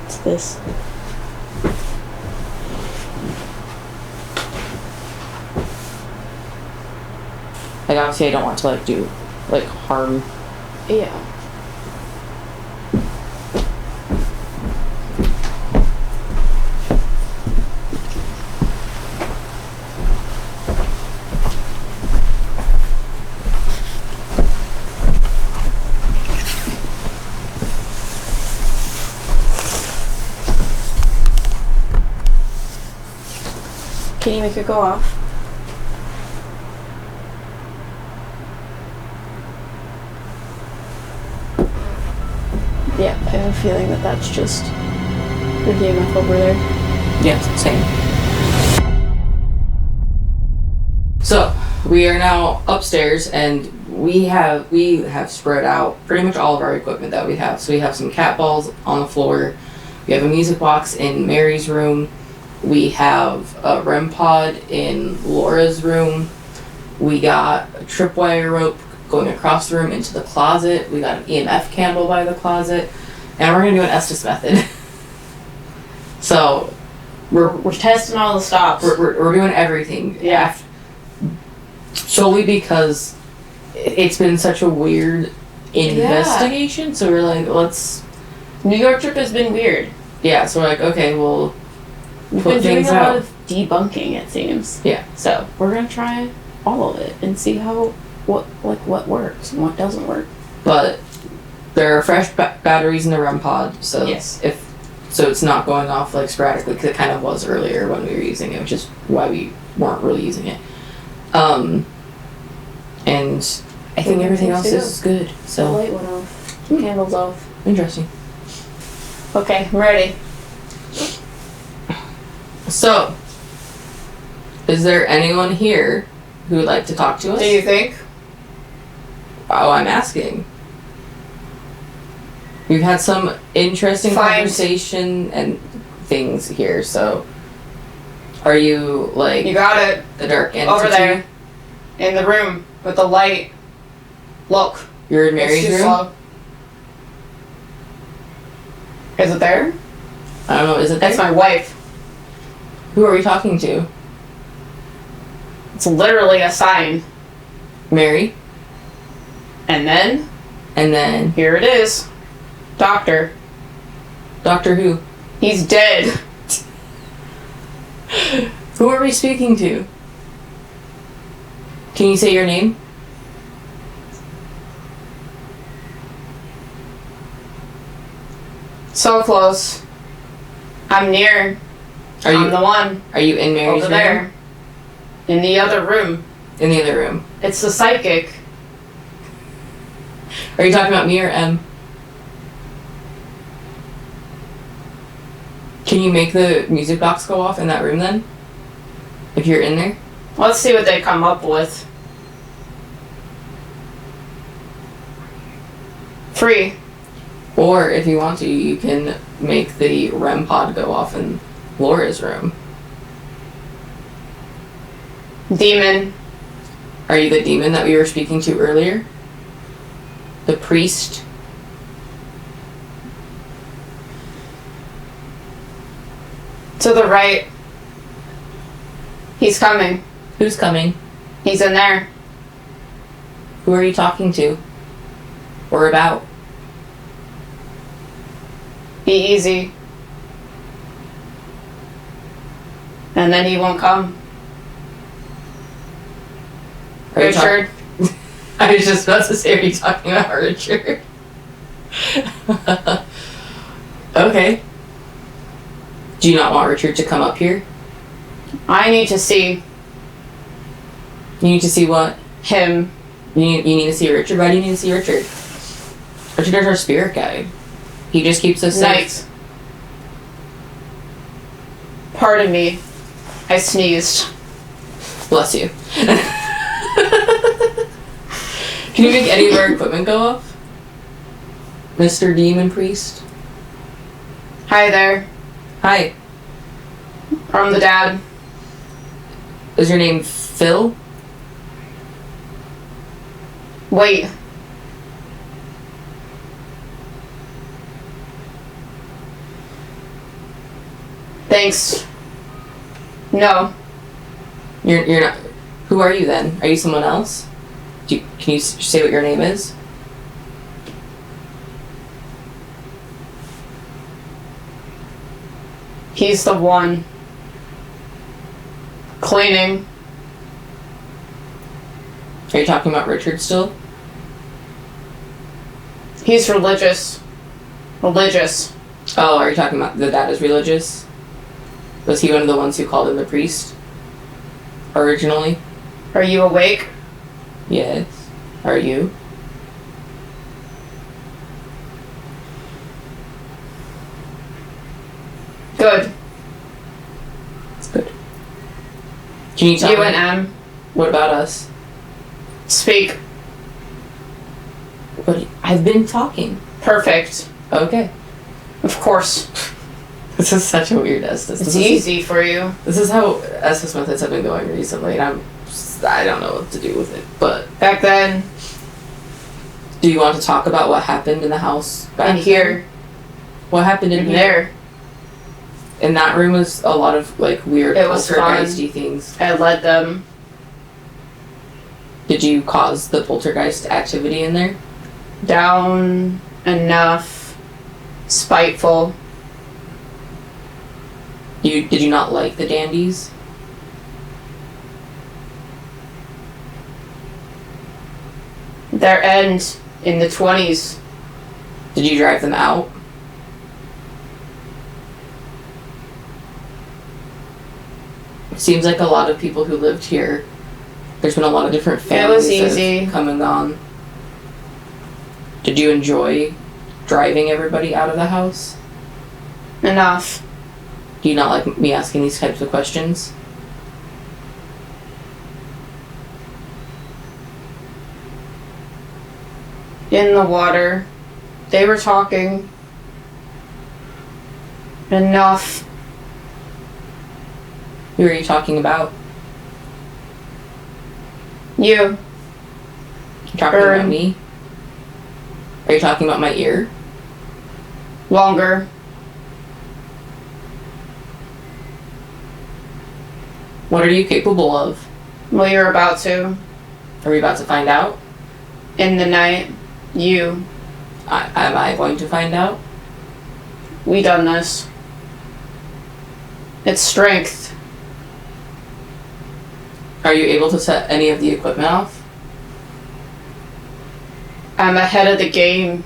What's this? Like, obviously I don't want to, like, do, like, harm. Yeah. Can you make it go off? Yeah, I have a feeling that that's just the EMF over there. Yes, same. So, we are now upstairs, and we have spread out pretty much all of our equipment that we have. So we have some cat balls on the floor. We have a music box in Mary's room. We have a REM pod in Laura's room. We got a tripwire rope going across the room into the closet. We got an EMF candle by the closet. And we're going to do an Estes method. So, We're testing all the stops. we're doing everything. Yeah. Solely because it's been such a weird investigation. So we're like, let's... New York trip has been weird. Yeah, so we're like, okay, we'll We've put been doing things a lot out. of debunking, it seems. Yeah. So we're gonna try all of it and see how what works and what doesn't work. But there are fresh batteries in the REM pod, so Yes. it's not going off like sporadically, because it kind of was earlier when we were using it, which is why we weren't really using it. And I think everything else is good. The So light went off. The candles off. interesting. Okay, I'm ready. So, is there anyone here who would like to talk to us? Do you think? Oh, I'm asking. We've had some interesting Fine. conversation and things here, so... Are you, like... You got it. The dark entity? Over there. In the room. With the light. Look. You're in Mary's It's too room? slow. Is it there? I don't know, is it there? That's my wife. Who are we talking to? It's literally a sign. Mary? And then, And then... here it is. Doctor. Doctor who? He's dead. Who are we speaking to? Can you say your name? So close. I'm near. Are I'm you the one. Are you in Mary's Over room? there. In the other room. In the other room. It's the psychic. Are you talking about me or M? Can you make the music box go off in that room then? If you're in there? Let's see what they come up with. Free. Or if you want to, you can make the REM pod go off in Laura's room. Demon. Are you the demon that we were speaking to earlier? The priest? To the right. He's coming. Who's coming? He's in there. Who are you talking to? Or about? Be easy. And then he won't come. Are you talk- Richard. I was just about to say, are you talking about Richard? Okay. Do you not want Richard to come up here? I need to see You need to see what? him. You need to see Richard? Why do you need to see Richard? Richard is our spirit guide. He just keeps us safe. Night. Pardon me. I sneezed. Bless you. Can you make any of our equipment go off? Mr. Demon Priest? Hi there. Hi. I'm the dad. Is your name Phil? Wait. Thanks. No. You're not... Who are you then? Are you someone else? Can you say what your name is? He's the one. Cleaning. Are you talking about Richard still? He's religious. Religious. Oh, are you talking about the dad is religious? Was he one of the ones who called him the priest? Originally? Are you awake? Yes. Are you? Good. That's good. Can you tell You me? and M. What about us? Speak. What? I've been talking. Perfect. Okay. Of course. This is such a weird Estes. It's easy for you. This is how Estes methods have been going recently, and I don't know what to do with it. But Back then, do you want to talk about what happened in the house back in here, What happened in in here? there, In that room was a lot of like weird It was poltergeisty things. I led them. Did you cause the poltergeist activity in there? Down enough. Spiteful. Did you not like the dandies? Their end in the 20s. Did you drive them out? It seems like a lot of people who lived here. There's been a lot of different families It was that easy. have come and gone. Did you enjoy driving everybody out of the house? Enough. Do you not like me asking these types of questions? In the water. They were talking. Enough. Who are you talking about? You. You're talking about me? Are you talking about my ear? Longer. What are you capable of? Well, you're about to. Are we about to find out? In the night. You. Am I going to find out? We done this. It's strength. Are you able to set any of the equipment off? I'm ahead of the game.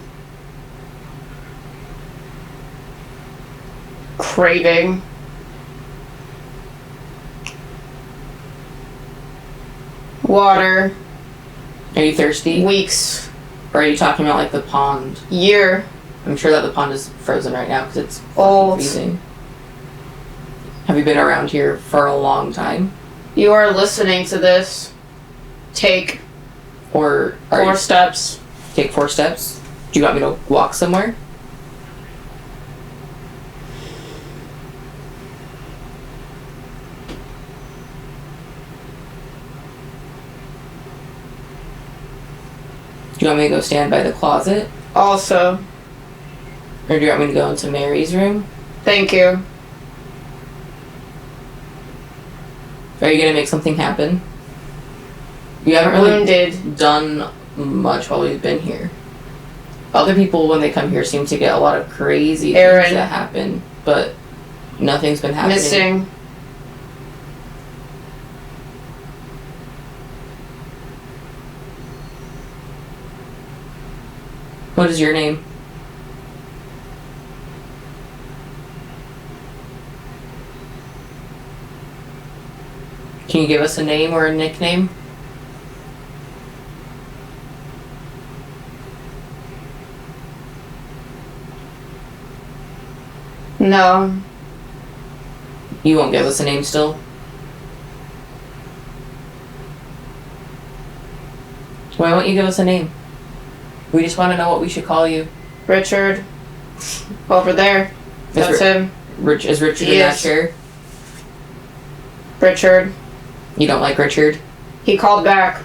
Craving. Water. Are you thirsty? Weeks. Or are you talking about like the pond? Year. I'm sure that the pond is frozen right now because it's Old. freezing. Have you been around here for a long time? You are listening to this. Take Or 4 steps. take 4 steps? Do you want me to walk somewhere? Do you want me to go stand by the closet? Also, Or do you want me to go into Mary's room? thank you. Are you gonna make something happen? You haven't really Wounded. done much while we've been here. Other people, when they come here, seem to get a lot of crazy Aaron. things that happen, but nothing's been happening. Missing. What is your name? Can you give us a name or a nickname? No. You won't give us a name still? Why won't you give us a name? We just want to know what we should call you. Richard. Over there. That's him. Is Richard He in that is. chair? Richard. You don't like Richard? He called back.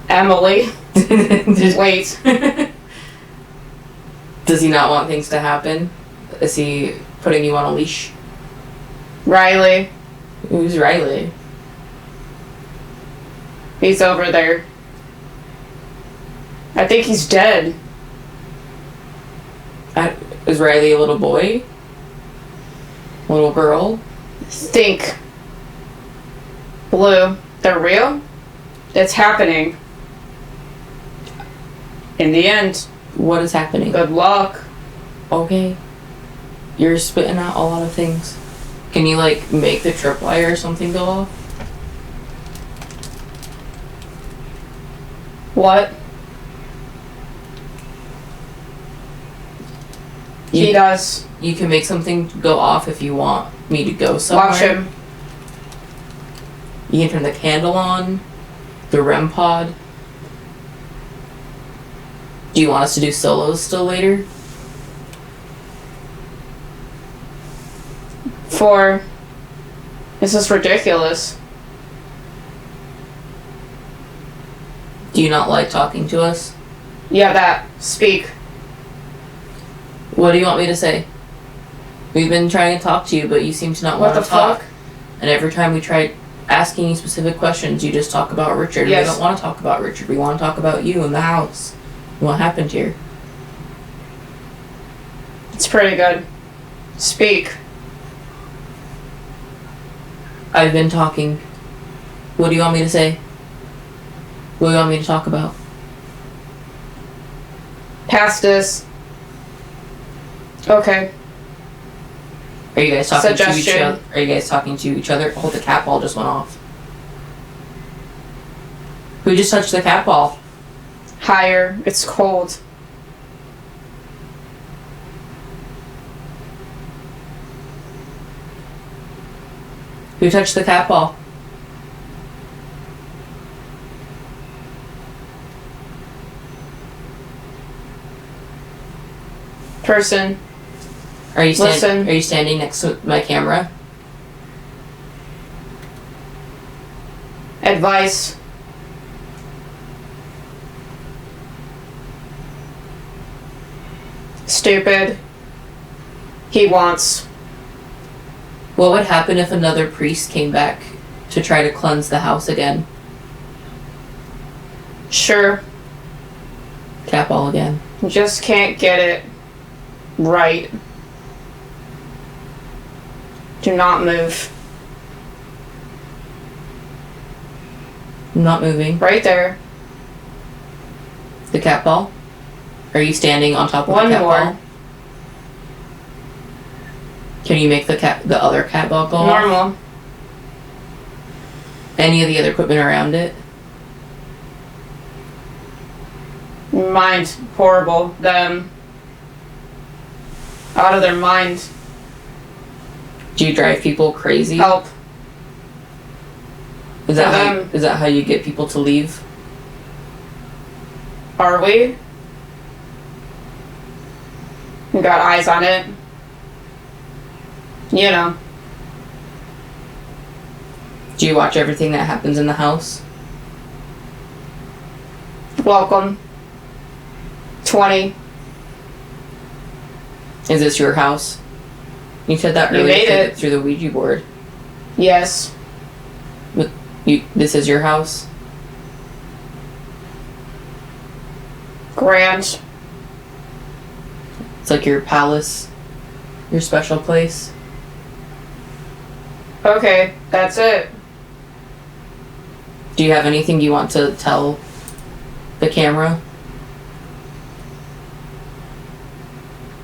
Emily. Just Wait. Does he not want things to happen? Is he putting you on a leash? Riley. Who's Riley? He's over there. I think he's dead. Is Riley a little boy? A little girl? Think. Blue. They're real? It's happening. In the end, What is happening? good luck. Okay. You're spitting out a lot of things. Can you, like, make the tripwire or something go off? What? He does. You can make something go off if you want me to go somewhere. Watch him. You can turn the candle on. The REM pod. Do you want us to do solos still later? 4. This is ridiculous. Do you not like talking to us? Yeah, that. Speak. What do you want me to say? We've been trying to talk to you, but you seem to not What want the to talk. fuck? And every time we try asking you specific questions, you just talk about Richard. Yes. We don't want to talk about Richard. We want to talk about you and the house. What happened here? It's pretty good. Speak. I've been talking. What do you want me to say? What do you want me to talk about? Pass this. Okay. Are you guys talking to each Suggestion. other? Are you guys talking to each other? Oh, the cat ball just went off. Who just touched the cat ball? Higher. It's cold. Who touched the cat ball? Person. Are you Listen. Are you standing next to my camera? Advice. Stupid. He wants. What would happen if another priest came back to try to cleanse the house again? Sure. Cap all again. Just can't get it right. Do not move. I'm not moving. Right there. The cat ball? Are you standing on top of One the cat more. ball? Can you make the other cat ball go off? Normal. Any of the other equipment around it? Mind horrible. Them. Out of their mind. Do you drive people crazy? Help. Is that how you get people to leave? Are we? We got eyes on it. You know. Do you watch everything that happens in the house? Welcome. 20. Is this your house? You said that You earlier made it. through the Ouija board. Yes. But this is your house? Grand. It's like your palace, your special place. Okay, that's it. Do you have anything you want to tell the camera?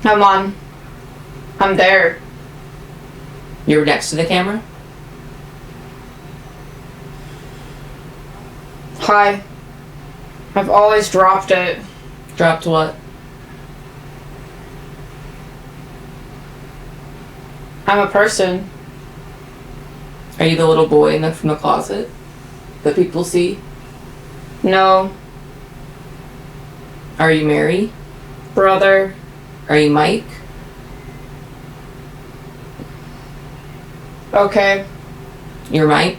Come on. I'm there. You're next to the camera? Hi. I've always dropped it. Dropped what? I'm a person. Are you the little boy from the closet that people see? No. Are you Mary? Brother. Are you Mike? Okay. You're Mike?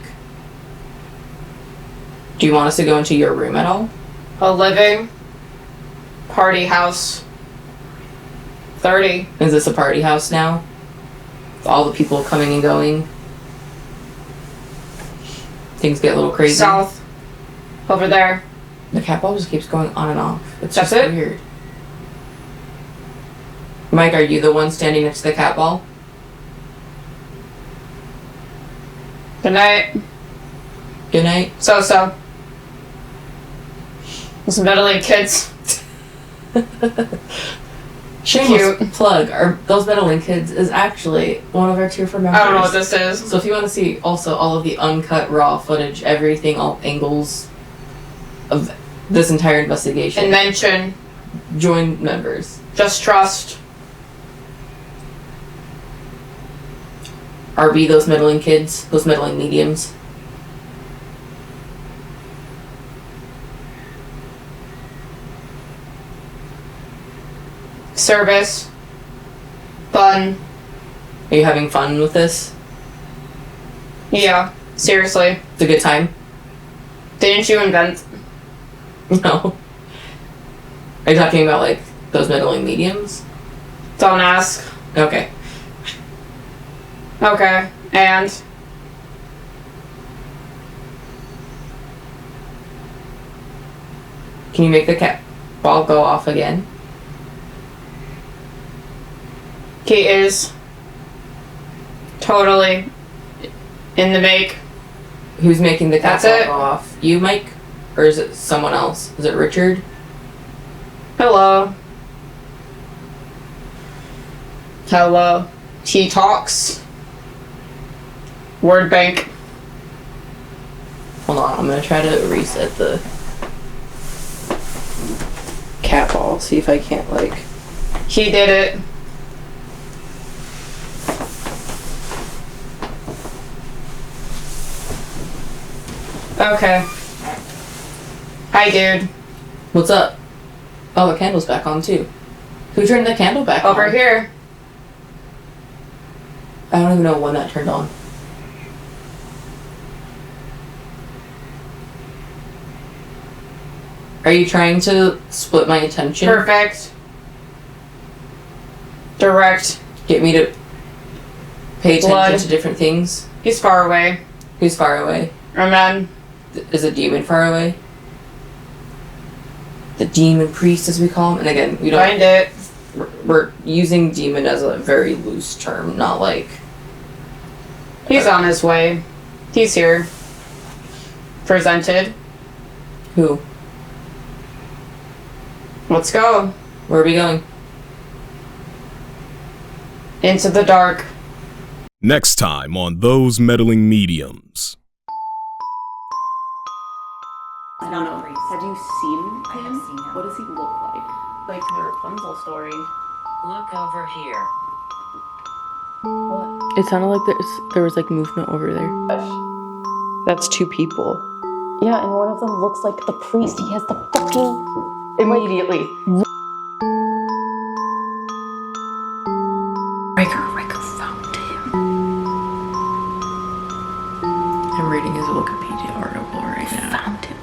Do you want us to go into your room at all? A living party house. 30. Is this a party house now? With all the people coming and going? Things get a little crazy. South. Over there. The cat ball just keeps going on and off. It's That's just it? weird. Mike, are you the one standing next to the cat ball? Good night. Good night. So. Those meddling kids. Shameless Cute. plug. Those Meddling Kids is actually one of our tier for members. I don't know what this is. So if you want to see also all of the uncut raw footage, everything, all angles of this entire investigation, And mention. join members. Just trust. Are we those meddling kids? Those meddling mediums? Service. Fun. Are you having fun with this? Yeah. Seriously. It's a good time? Didn't you invent? No. Are you talking about like those meddling mediums? Don't ask. Okay. Okay. And? Can you make the cat ball go off again? He is totally in the make. Who's making the cat That's ball it. go off? You, Mike? Or is it someone else? Is it Richard? Hello. Hello. He talks. Word bank. Hold on, I'm gonna try to reset the cat ball, see if I can't like... He did it. Okay. Hi, dude. What's up? Oh, the candle's back on too. Who turned the candle back Over on? here. I don't even know when that turned on. Are you trying to split my attention? Perfect. Direct. Get me to pay attention Blood. to different things? He's far away. Who's far away? And then Is a demon far away? The demon priest, as we call him. And again, we don't. find it. We're using demon as a very loose term, not like. He's on his way. He's here. Presented. Who? Let's go. Where are we going? Into the dark. Next time on Those Meddling Mediums. I don't know. Have you seen him? What does he look like? Like the Rapunzel story. Look over here. What? It sounded like there was like movement over there. That's two people. Yeah, and one of them looks like the priest. He has the fucking... Immediately. Riker found him. I'm reading his Wikipedia article right now. Found him.